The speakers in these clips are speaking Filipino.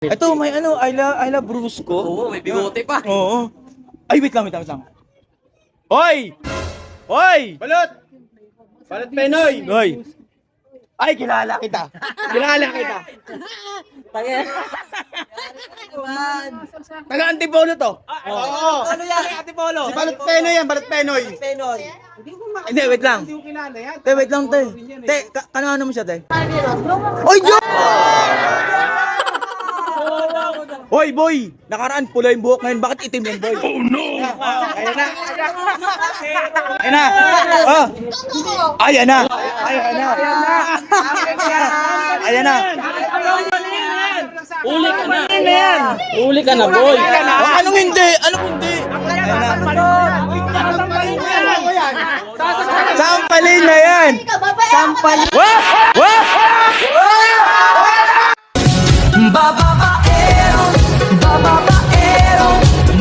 Ito, may ano, I love Brusco. Oo, may bigote pa. Oo. Ay, wait lang. Hoy! Hoy! Balot! Balot Penoy! Hoy! Ay, kilala kita. Taga Antipolo to. Oo! Ano yan, Ate Polo? Si Balot Penoy yan, Balot Penoy! Penoy. Hindi, wait lang. Te, wait lang, te. Te, kanano mo siya, te? Oy, Diyo! Hoy, boy! Nakaraan pula yung buhok ngayon. Bakit itim yan, boy? Oh, no! Ayan na. Ayan na. Oh. Ayan na. Ayan na. Ayan na. Uli ka na. Uli ka na, boy. Oh, anong hindi? Anong hindi? Ayan na. Sampalin na yan! Sampalin! Wah! Wah!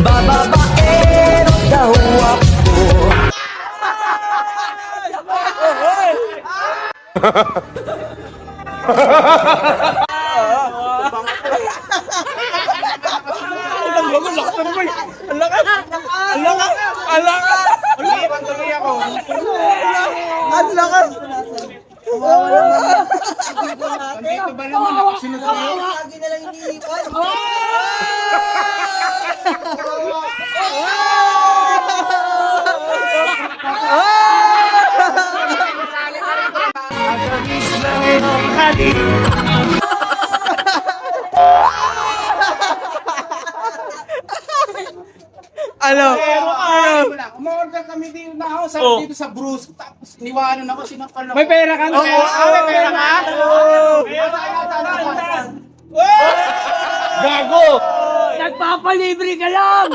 Babaero daw ako. Tuloy ako! Ang lakas! Andito ba naman? Nakasunod ako! Lagi na lang iniiwan. Ano? Umorder kami dito na ako dito sa Bruce. Tapos niwanan ako, sinakal ako. May pera ka? Oo, may pera ka? Gago! Nagpapalibre ka lang!